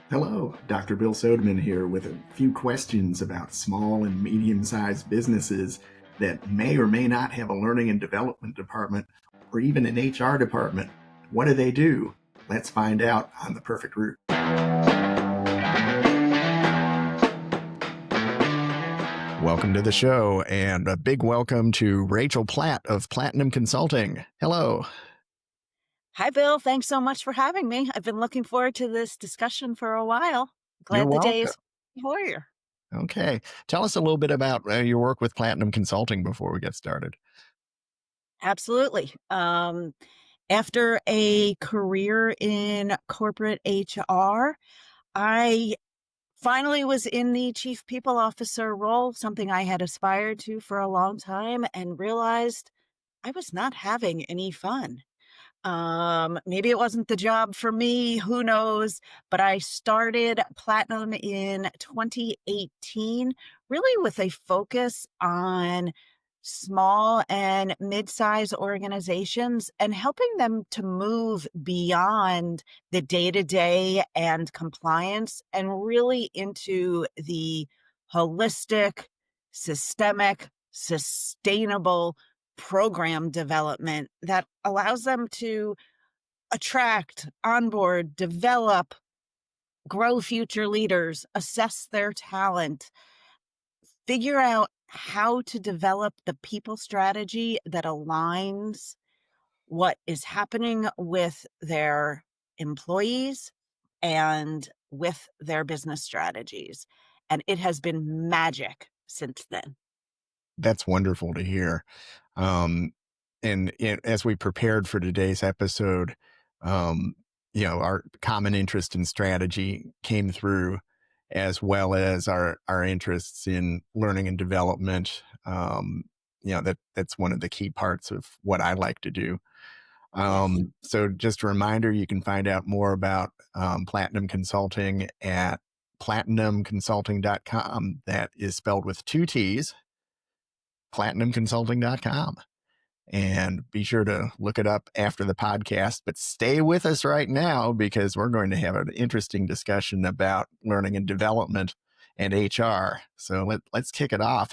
Hello, Dr. Bill Sodeman here with a few questions about small and medium sized businesses that may or may not have a learning and development department or even an HR department. What do they do? Let's find out on The Perfect Route. Welcome to the show, and a big welcome to Rachel Platt of PLATTinum Consulting. Hello. Hi, Bill. Thanks so much for having me. I've been looking forward to this discussion for a while. You're Glad the day welcome. is here. Okay. Tell us a little bit about your work with PLATTinum Consulting before we get started. Absolutely. After a career in corporate HR, I finally was in the chief people officer role, something I had aspired to for a long time, and realized I was not having any fun. Maybe it wasn't the job for me, who knows? But I started Platinum in 2018, really with a focus on small and mid-sized organizations and helping them to move beyond the day-to-day and compliance and really into the holistic, systemic, sustainable program development that allows them to attract, onboard, develop, grow future leaders, assess their talent, figure out how to develop the people strategy that aligns what is happening with their employees and with their business strategies. And it has been magic since then. That's wonderful to hear. Um, as we prepared for today's episode, um, our common interest in strategy came through, as well as our interests in learning and development. That's one of the key parts of what I like to do. Yes. So just a reminder, you can find out more about Platinum Consulting at platinumconsulting.com. That is spelled with two T's, platinumconsulting.com. And be sure to look it up after the podcast. But stay with us right now because we're going to have an interesting discussion about learning and development and HR. So let's kick it off.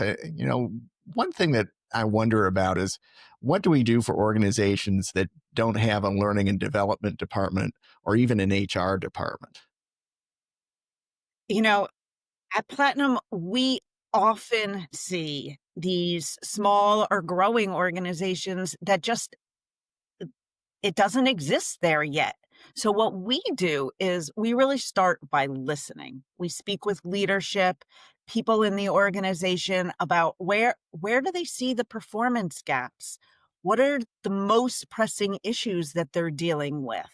One thing that I wonder about is what do we do for organizations that don't have a learning and development department or even an HR department? You know, At Platinum, we often see these small or growing organizations that just it doesn't exist there yet. So what we do is we really start by listening. We speak with leadership, people in the organization about where do they see the performance gaps? What are the most pressing issues that they're dealing with?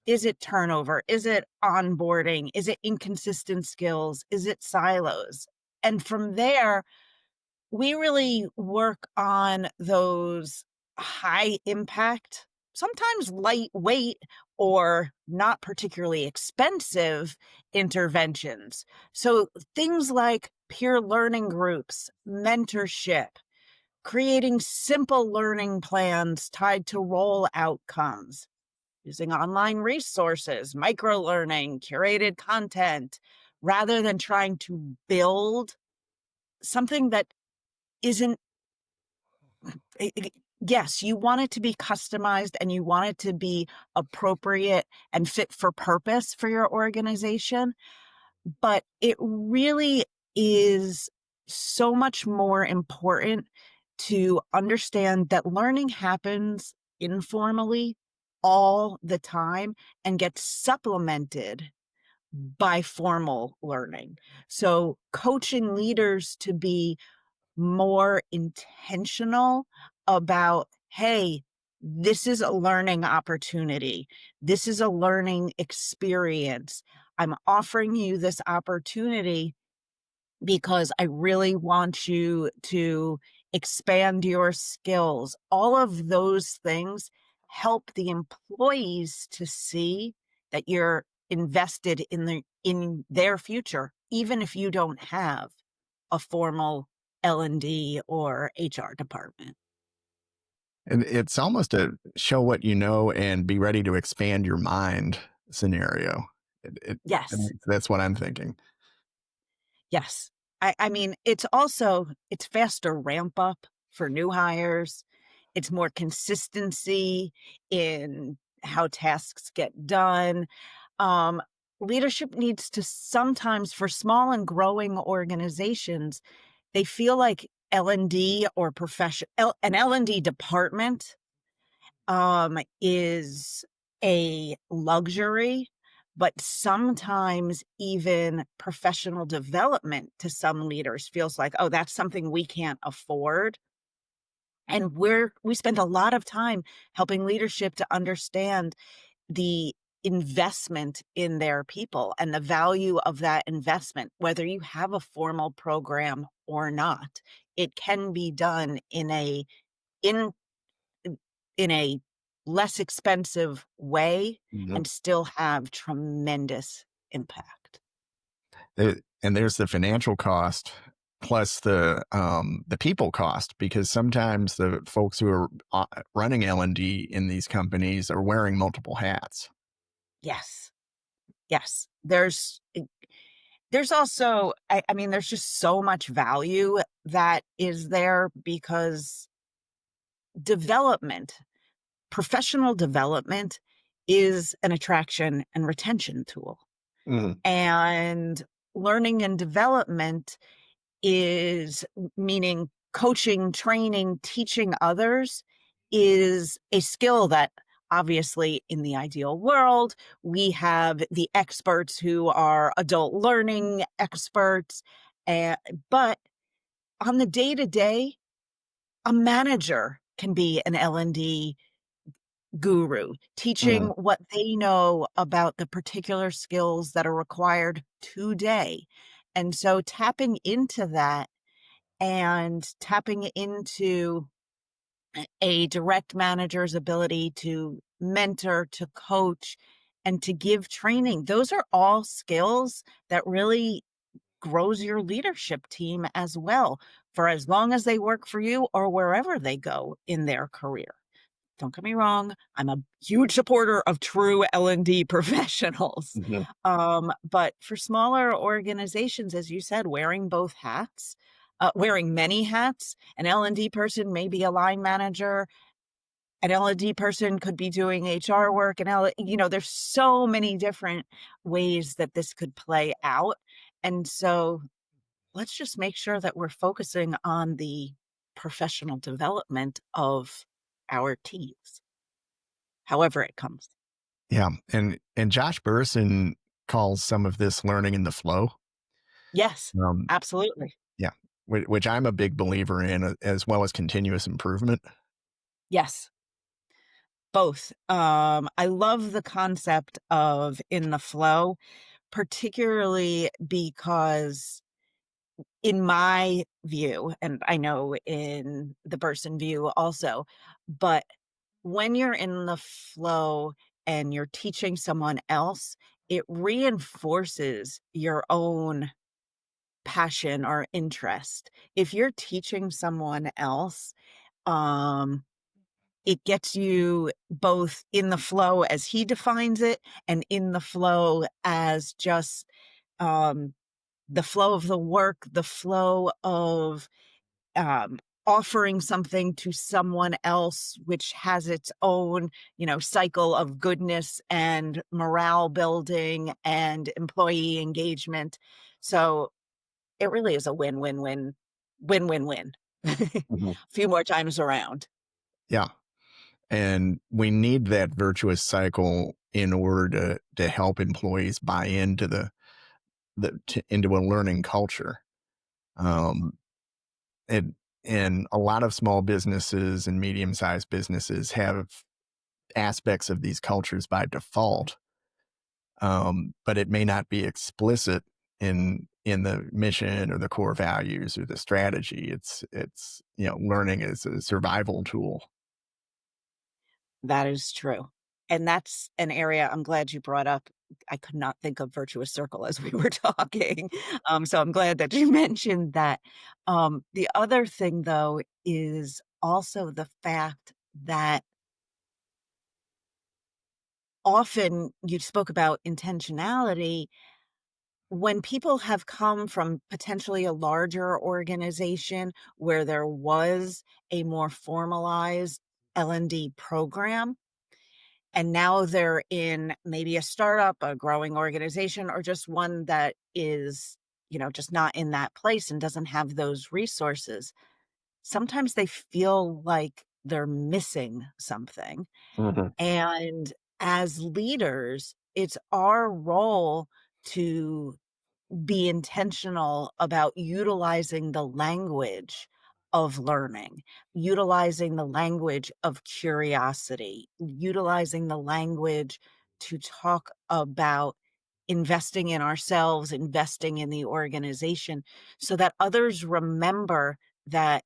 Is it turnover? Is it onboarding? Is it inconsistent skills? Is it silos? And from there, we really work on those high impact, sometimes lightweight or not particularly expensive interventions. So things like peer learning groups, mentorship, creating simple learning plans tied to role outcomes, using online resources, micro learning, curated content, rather than trying to build something that isn't yes, you want it to be customized and you want it to be appropriate and fit for purpose for your organization. But it really is so much more important to understand that learning happens informally all the time and gets supplemented by formal learning. So coaching leaders to be more intentional about, hey, this is a learning opportunity. This is a learning experience. I'm offering you this opportunity because I really want you to expand your skills. All of those things help the employees to see that you're invested in their future, even if you don't have a formal L&D or HR department. And it's almost a show what you know and be ready to expand your mind scenario. Yes. That's what I'm thinking. Yes. I mean, it's faster ramp up for new hires. It's more consistency in how tasks get done. Um, Leadership needs to sometimes, for small and growing organizations, they feel like L&D or an L&D department is a luxury, but sometimes even professional development to some leaders feels like, oh, that's something we can't afford. And we spend a lot of time helping leadership to understand the investment in their people and the value of that investment, whether you have a formal program or not. It can be done in in a less expensive way Mhm. and still have tremendous impact. And there's the financial cost plus the people cost, because sometimes the folks who are running L&D in these companies are wearing multiple hats. Yes. Yes. There's also I mean, there's just so much value that is there because development, professional development is an attraction and retention tool. Mhm. And learning and development is meaning coaching, training, teaching others is a skill that obviously in the ideal world, we have the experts who are adult learning experts. And, but on the day to day, a manager can be an L&D guru, teaching Mhm. what they know about the particular skills that are required today. And so tapping into that and tapping into a direct manager's ability to mentor, to coach, and to give training. Those are all skills that really grows your leadership team as well for as long as they work for you or wherever they go in their career. Don't get me wrong, I'm a huge supporter of true L&D professionals. Mhm. But for smaller organizations, as you said, wearing both hats, wearing many hats, an L&D person may be a line manager, an L&D person could be doing HR work, there's so many different ways that this could play out. And so let's just make sure that we're focusing on the professional development of our teams, however it comes. Yeah, and Josh Burson calls some of this learning in the flow. Yes, Um, absolutely. yeah, which I'm a big believer in, as well as continuous improvement. Yes, both. I love the concept of in the flow, particularly because in my view, and I know in the Burson view also, but when you're in the flow and you're teaching someone else, it reinforces your own passion or interest. If you're teaching someone else, um, it gets you both in the flow as he defines it and in the flow as just um, the flow of the work, the flow of um, offering something to someone else, which has its own, cycle of goodness and morale building and employee engagement. So it really is a win, win, win, win, win, win. A Mhm. few more times around. Yeah, and we need that virtuous cycle in order to help employees buy into into a learning culture. Um, and and a lot of small businesses and medium-sized businesses have aspects of these cultures by default, but it may not be explicit in the mission or the core values or the strategy. It's learning is a survival tool. That is true. And that's an area I'm glad you brought up. I could not think of virtuous circle as we were talking. So I'm glad that you mentioned that. The other thing, though, is also the fact that often you spoke about intentionality. When people have come from potentially a larger organization where there was a more formalized L&D program, and now they're in maybe a startup, a growing organization, or just one that is, just not in that place and doesn't have those resources, sometimes they feel like they're missing something. Mhm. And as leaders, it's our role to be intentional about utilizing the language of learning, utilizing the language of curiosity, utilizing the language to talk about investing in ourselves, investing in the organization, so that others remember that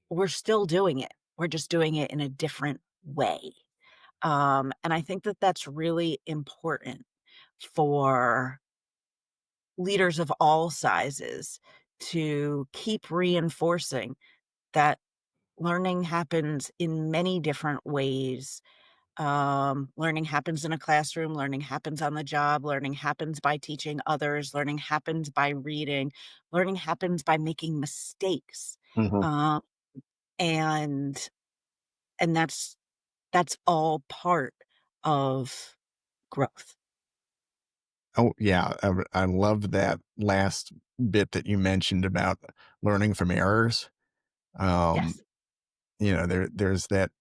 we're still doing it. We're just doing it in a different way. And I think that that's really important for leaders of all sizes to keep reinforcing that learning happens in many different ways. Learning happens in a classroom, learning happens on the job, learning happens by teaching others, learning happens by reading, learning happens by making mistakes. Mhm. Um, and and that's all part of growth. Oh, yeah. I love that last bit that you mentioned about learning from errors. Um, Yes. there's that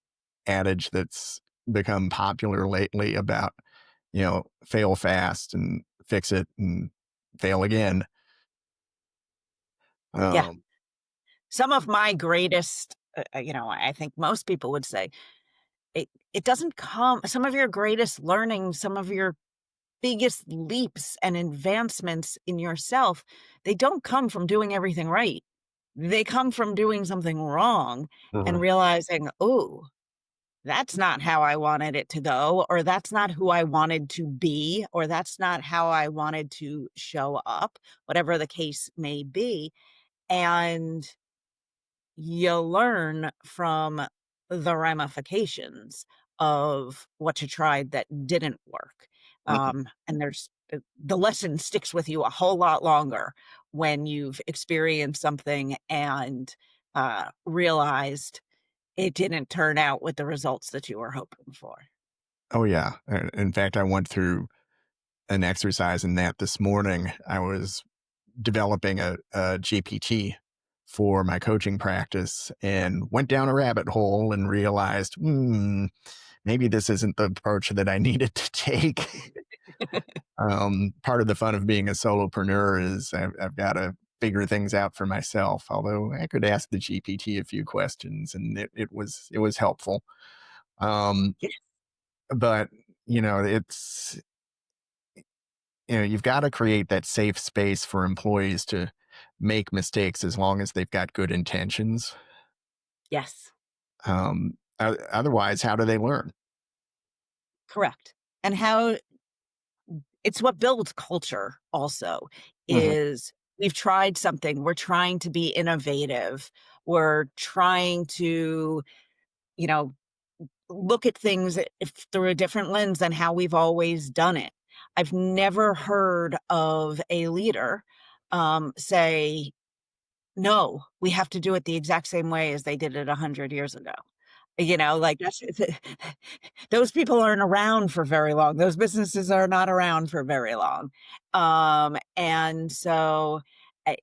adage that's become popular lately about, fail fast and fix it and fail again. Yeah. Um, Some of my greatest, I think most people would say it doesn't come some of your greatest learning, some of your biggest leaps and advancements in yourself, they don't come from doing everything right. They come from doing something wrong and mhm. realizing, "Oh, that's not how I wanted it to go, or that's not who I wanted to be, or that's not how I wanted to show up," whatever the case may be. And you learn from the ramifications of what you tried that didn't work. Mhm. And the lesson sticks with you a whole lot longer when you've experienced something and realized it didn't turn out with the results that you were hoping for. Oh, yeah. In fact, I went through an exercise in that this morning. I was developing a GPT for my coaching practice and went down a rabbit hole and realized, maybe this isn't the approach that I needed to take. Part of the fun of being a solopreneur is I've got to figure things out for myself. Although I could ask the GPT a few questions, and it was helpful. Um, Yeah. but it's you've got to create that safe space for employees to make mistakes as long as they've got good intentions. Yes, Otherwise, how do they learn? correct. And how it's what builds culture also Mhm. is we've tried something, we're trying to be innovative, we're trying to, you know, look at things if through a different lens than how we've always done it. I've never heard of a leader say, "No, we have to do it the exact same way as they did it 100 years ago." Like that's those people aren't around for very long. Those businesses are not around for very long. And so, I,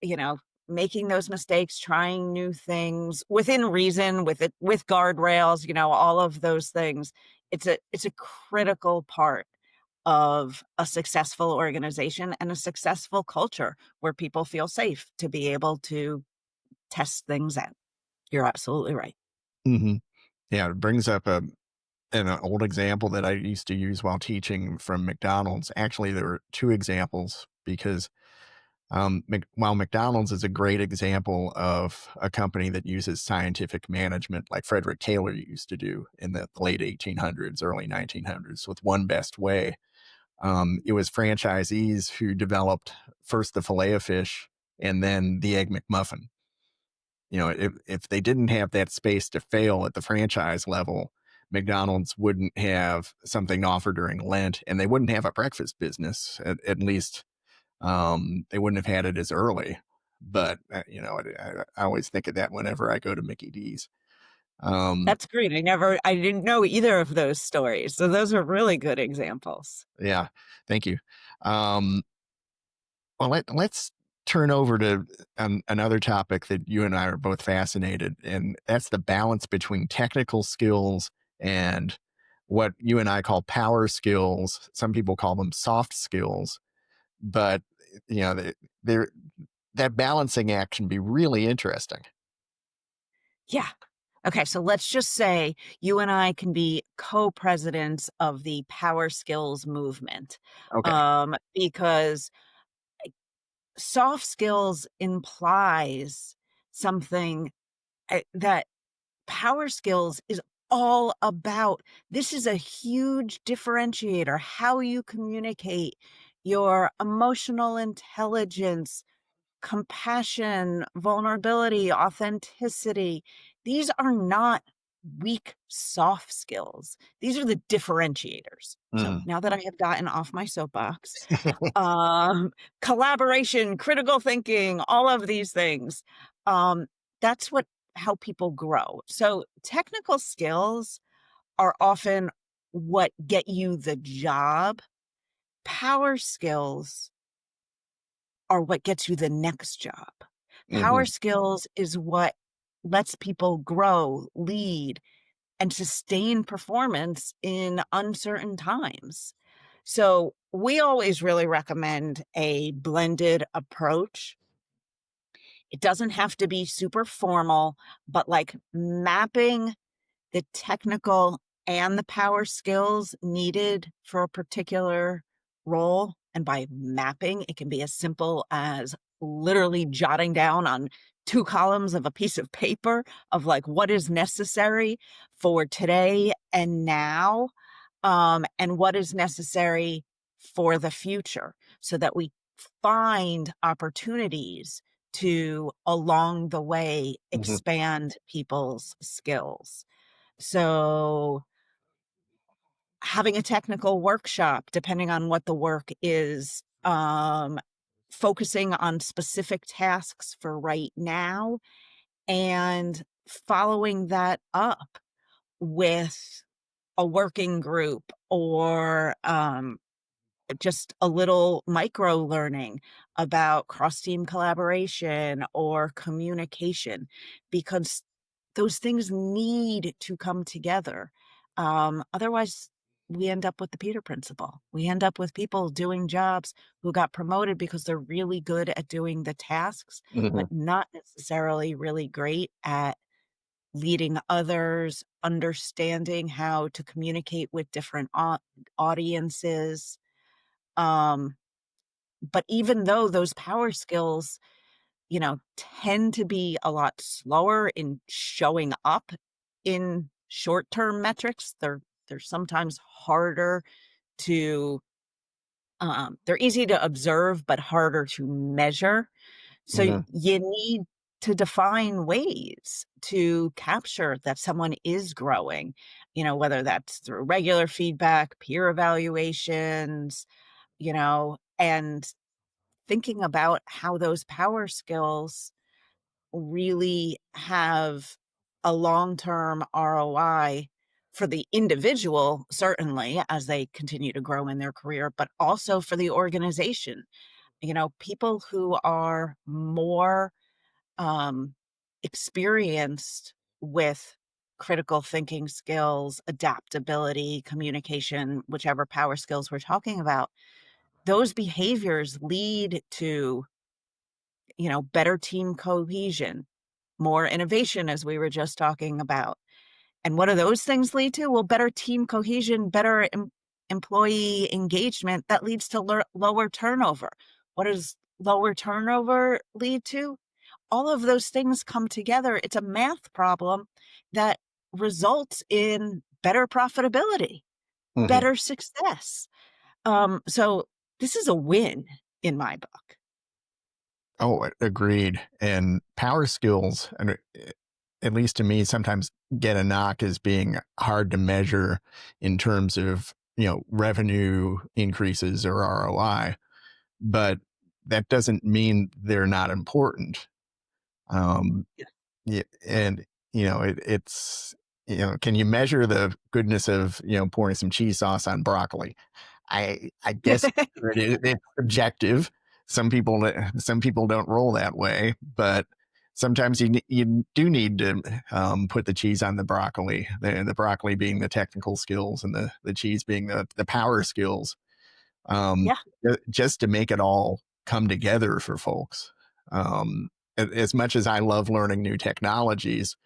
you know, making those mistakes, trying new things within reason, with guardrails, all of those things. It's a critical part of a successful organization and a successful culture where people feel safe to be able to test things out. You're absolutely right. Mhm. Yeah, it brings up an old example that I used to use while teaching from McDonald's. Actually, there were two examples because while McDonald's is a great example of a company that uses scientific management, like Frederick Taylor used to do in the late 1800s, early 1900s, with one best way. It was franchisees who developed first the filet of fish and then the egg McMuffin. If they didn't have that space to fail at the franchise level, McDonald's wouldn't have something to offer during Lent, and they wouldn't have a breakfast business. At least they wouldn't have had it as early. But I always think of that whenever I go to Mickey D's. Um, That's great. I didn't know either of those stories. So those are really good examples. yeah, thank you. Um, well, let's turn over to another topic that you and I are both fascinated, and that's the balance between technical skills and what you and I call power skills. Some people call them soft skills, but you know, they're that balancing act can be really interesting. Yeah. Okay, so let's just say you and I can be co-presidents of the power skills movement. Okay. Because soft skills implies something that power skills is all about. This is a huge differentiator, how you communicate, your emotional intelligence, compassion, vulnerability, authenticity. These are not weak, soft skills. These are the differentiators. So Mhm. now that I have gotten off my soapbox, um, collaboration, critical thinking, all of these things. Um, that's what how people grow. So technical skills are often what get you the job. Power skills are what gets you the next job. Power Mhm. skills is what lets people grow, lead, and sustain performance in uncertain times. So we always really recommend a blended approach. It doesn't have to be super formal, but like mapping the technical and the power skills needed for a particular role. And by mapping, it can be as simple as literally jotting down on 2 columns of a piece of paper of like what is necessary for today and now, and what is necessary for the future, so that we find opportunities to along the way Mhm. expand people's skills. So having a technical workshop, depending on what the work is, focusing on specific tasks for right now and following that up with a working group or just a little micro learning about cross team collaboration or communication, because those things need to come together. Otherwise, we end up with the Peter principle. We end up with people doing jobs who got promoted because they're really good at doing the tasks, but Mhm. not necessarily really great at leading others, understanding how to communicate with different audiences. Um, but even though those power skills, tend to be a lot slower in showing up in short-term metrics, they're sometimes harder to they're easy to observe, but harder to measure. So Mhm. you need to define ways to capture that someone is growing, whether that's through regular feedback, peer evaluations, and thinking about how those power skills really have a long-term ROI for the individual, certainly as they continue to grow in their career, but also for the organization. People who are more um, experienced with critical thinking skills, adaptability, communication, whichever power skills we're talking about, those behaviors lead to, better team cohesion, more innovation, as we were just talking about. And what do those things lead to? Well, better team cohesion, better employee engagement that leads to lower turnover. What does lower turnover lead to? All of those things come together. It's a math problem that results in better profitability, Mhm. better success. So this is a win in my book. Oh, agreed. And power skills, and at least to me, sometimes get a knock as being hard to measure in terms of, revenue increases or ROI, but that doesn't mean they're not important. Um, Yeah. yeah, and it's can you measure the goodness of pouring some cheese sauce on broccoli? I guess it's subjective. Some people don't roll that way, but sometimes you do need to put the cheese on the broccoli. The broccoli being the technical skills, and the cheese being the power skills. Um, Yeah. just to make it all come together for folks. As much as I love learning new technologies,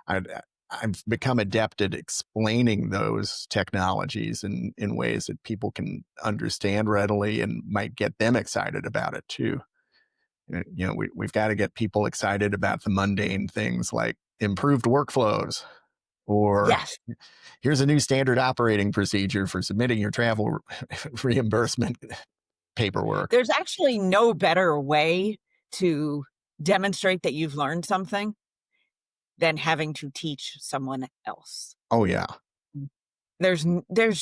I, I've become adept at explaining those technologies in ways that people can understand readily and might get them excited about it too. We've got to get people excited about the mundane things like improved workflows, or Yes. here's a new standard operating procedure for submitting your travel reimbursement paperwork. There's actually no better way to demonstrate that you've learned something than having to teach someone else. Oh yeah. There's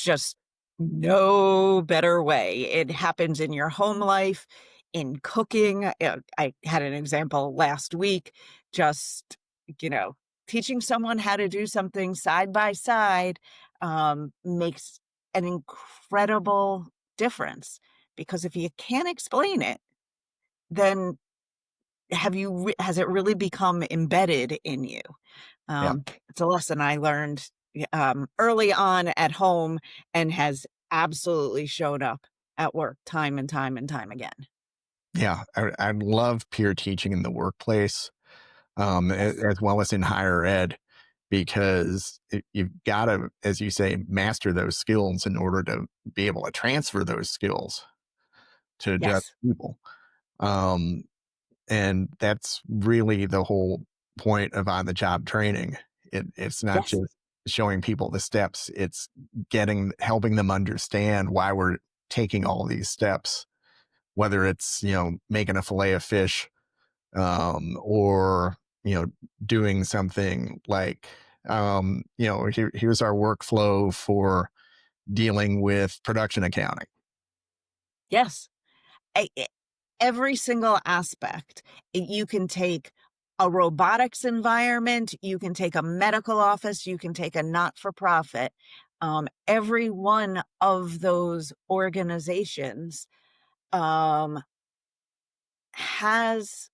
just no better way. It happens in your home life, in cooking. I had an example last week, just, you know, teaching someone how to do something side by side, makes an incredible difference, because if you can't explain it, then has it really become embedded in you? Yeah. It's a lesson I learned early on at home, and has absolutely showed up at work time and time and time again. Yeah. I love peer teaching in the workplace, Yes. as well as in higher ed, because you've got to, as you say, master those skills in order to be able to transfer those skills to other Yes. people. Um, and that's really the whole point of on the job training. It's not Yes. just showing people the steps, it's helping them understand why we're taking all these steps, whether it's, making a fillet of fish, or, doing something like, here's our workflow for dealing with production accounting. Yes. Every single aspect. You can take a robotics environment, you can take a medical office, you can take a not for profit. Every one of those organizations um, has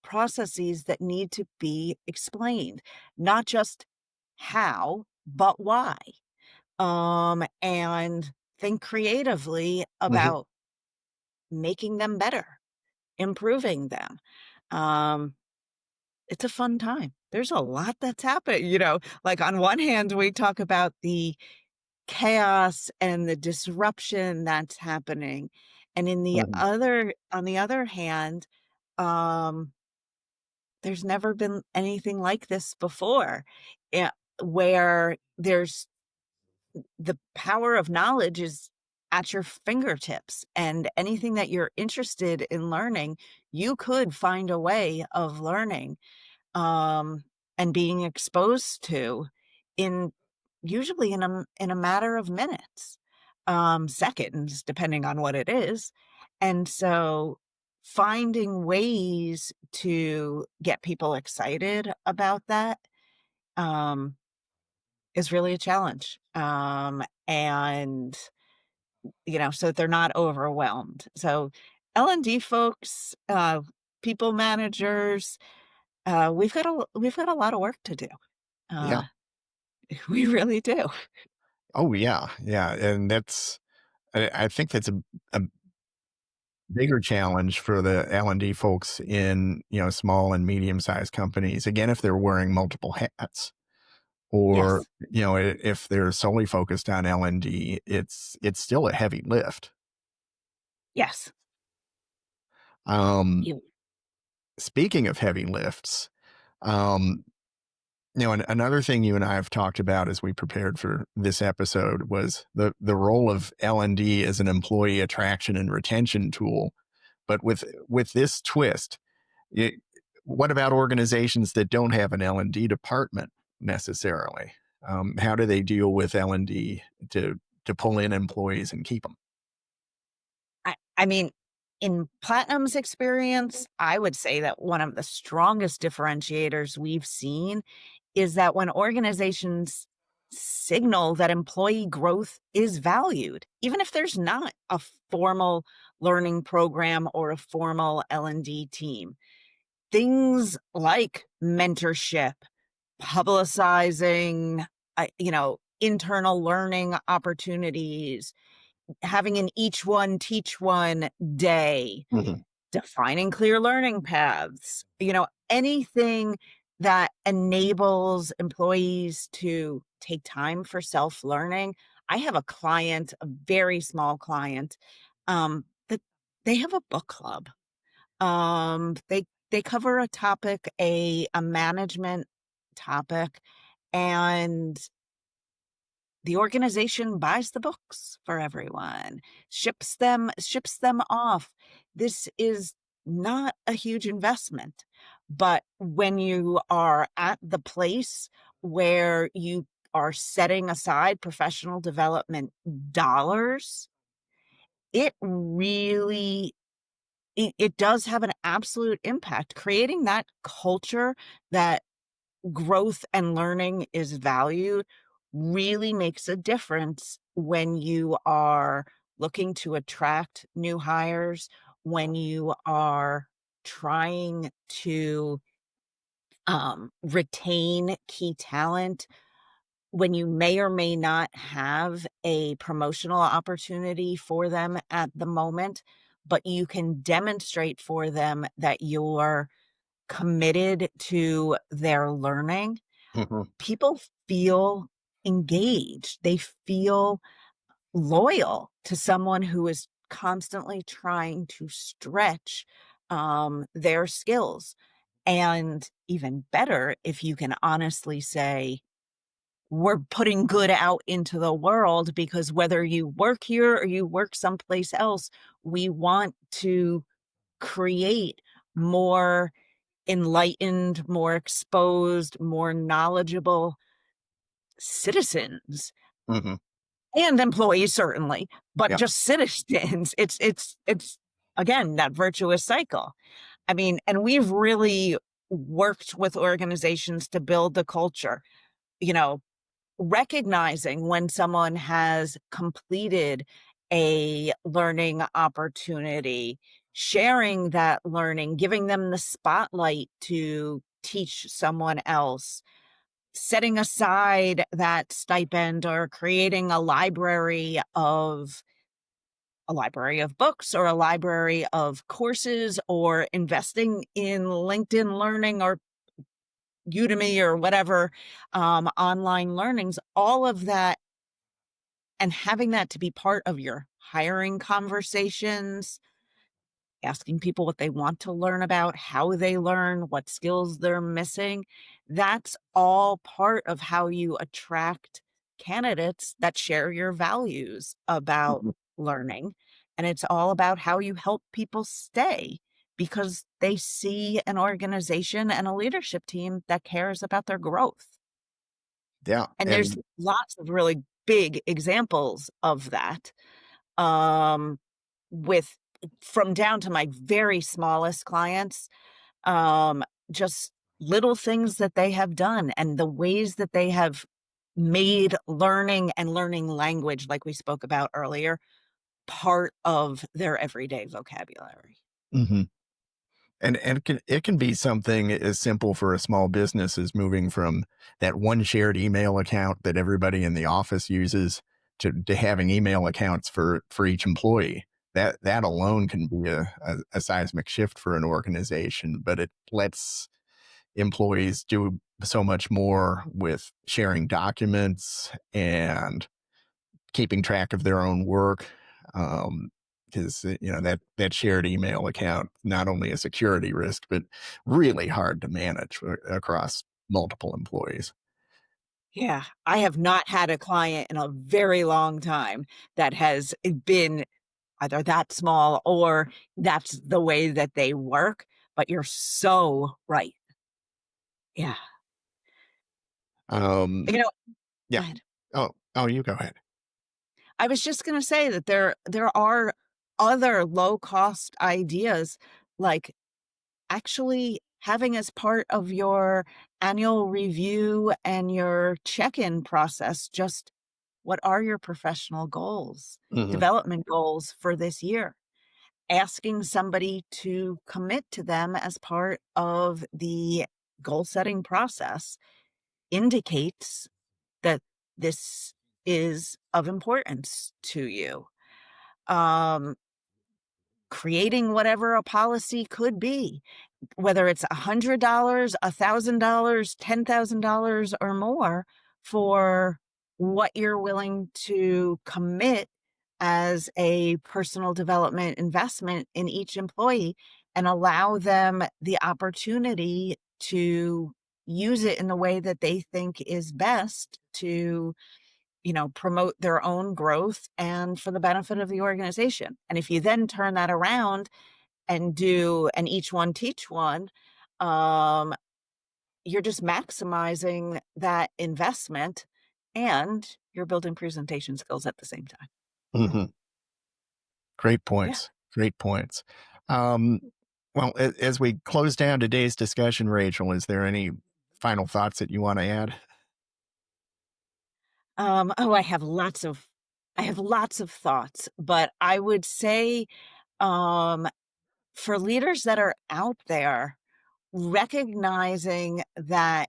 processes that need to be explained, not just how, but why. And think creatively Mhm. about making them better, improving them. Um, it's a fun time. There's a lot that's happened, like on one hand, we talk about the chaos and the disruption that's happening. And Mhm. on the other hand, um, there's never been anything like this before, eh, where there's the power of knowledge is at your fingertips, and anything that you're interested in learning, you could find a way of learning, um, and being exposed to, in usually in a matter of minutes, seconds, depending on what it is. And so finding ways to get people excited about that, um, is really a challenge. And so they're not overwhelmed. So L&D folks, people managers, we've got a lot of work to do. Yeah. Uh, we really do. Oh yeah. Yeah. And I think that's a bigger challenge for the L&D folks in, small and medium sized companies. Again, if they're wearing multiple hats, or, Yes. if they're solely focused on L&D, it's still a heavy lift. Yes. Um, You speaking of heavy lifts, um, another thing you and I have talked about as we prepared for this episode was the role of L&D as an employee attraction and retention tool. But with this twist, it, What about organizations that don't have an L&D department necessarily? How do they deal with L&D to pull in employees and keep them? I mean, in Platinum's experience, I would say that one of the strongest differentiators we've seen is that when organizations signal that employee growth is valued, even if there's not a formal learning program or a formal L&D team, things like mentorship, publicizing, internal learning opportunities, having an each one teach one day, Mhm. defining clear learning paths, anything that enables employees to take time for self-learning. I have a client, a very small client, that they have a book club. They cover a topic, a management topic, and the organization buys the books for everyone, ships them off. This is not a huge investment, but when you are at the place where you are setting aside professional development dollars, it really it does have an absolute impact. Creating that culture that growth and learning is valued really makes a difference when you are looking to attract new hires, when you are trying to retain key talent, when you may or may not have a promotional opportunity for them at the moment, but you can demonstrate for them that you're committed to their learning. Mhm. People feel engaged. They feel loyal to someone who is constantly trying to stretch their skills. And even better, if you can honestly say, we're putting good out into the world because whether you work here or you work someplace else, we want to create more enlightened, more exposed, more knowledgeable citizens Mhm. and employees certainly, but Yeah. just citizens. It's again that virtuous cycle. I mean, and we've really worked with organizations to build the culture, you know, recognizing when someone has completed a learning opportunity, sharing that learning, giving them the spotlight to teach someone else, setting aside that stipend or creating a library of books or a library of courses or investing in LinkedIn Learning or Udemy or whatever, online learnings, all of that, and having that to be part of your hiring conversations, asking people what they want to learn about, how they learn, what skills they're missing. That's all part of how you attract candidates that share your values about Mhm. learning. And it's all about how you help people stay because they see an organization and a leadership team that cares about their growth. Yeah. And there's And lots of really big examples of that. Um, with from down to my very smallest clients, um, just little things that they have done and the ways that they have made learning and learning language, like we spoke about earlier, part of their everyday vocabulary. mhm. And it can be something as simple for a small business as moving from that one shared email account that everybody in the office uses to having email accounts for each employee. That alone can be a seismic shift for an organization, but it lets employees do so much more with sharing documents and keeping track of their own work. Because that shared email account not only a security risk but really hard to manage across multiple employees. Yeah, I have not had a client in a very long time that has been either that small or that's the way that they work. but you're so right. Yeah. Um, You know, yeah. go ahead. You go ahead. I was just gonna say that there are other low cost ideas, like actually having as part of your annual review and your check-in process, just what are your professional goals, Hmm. development goals for this year? Asking somebody to commit to them as part of the goal setting process indicates that this is of importance to you. Um, Creating whatever a policy could be, whether it's $100, $1,000, $10,000 or more for what you're willing to commit as a personal development investment in each employee, and allow them the opportunity to use it in the way that they think is best to, promote their own growth and for the benefit of the organization. And if you then turn that around and do an each one teach one, um, you're just maximizing that investment and you're building presentation skills at the same time. Hmm. Great Yeah. points. Great points. Um, well, as we close down today's discussion, Rachel, is there any final thoughts that you want to add? Oh, I have lots of thoughts, but I would say, um, for leaders that are out there, recognizing that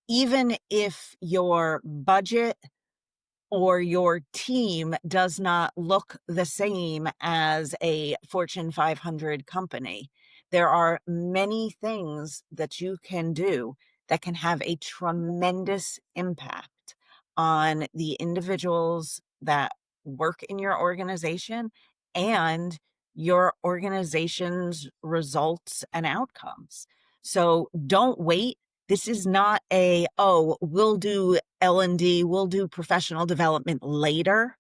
even if your budget or your team does not look the same as a Fortune 500 company, there are many things that you can do that can have a tremendous impact on the individuals that work in your organization and your organization's results and outcomes. So don't wait. This is not a, oh, we'll do L&D, we'll do professional development later.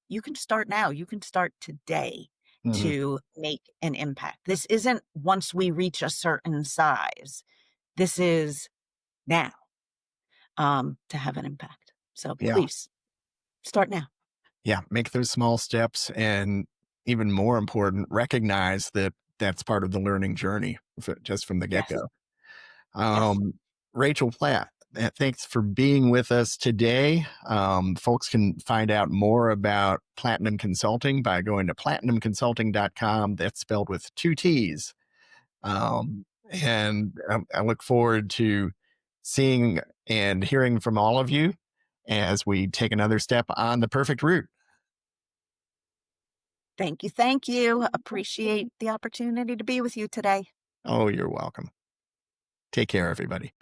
You can start now. You can start today Hmm. to make an impact. This isn't once we reach a certain size. This is now, to have an impact. So Yeah. please start now. Yeah. Make those small steps. And even more important, recognize that that's part of the learning journey just from the get Yes. go. Yes. Um, Rachel Platt, thanks for being with us today. Folks can find out more about Platinum Consulting by going to platinumconsulting.com. That's spelled with two T's. And I look forward to seeing and hearing from all of you as we take another step on the perfect route. Thank you. Thank you. Appreciate the opportunity to be with you today. Oh, you're welcome. Take care, everybody.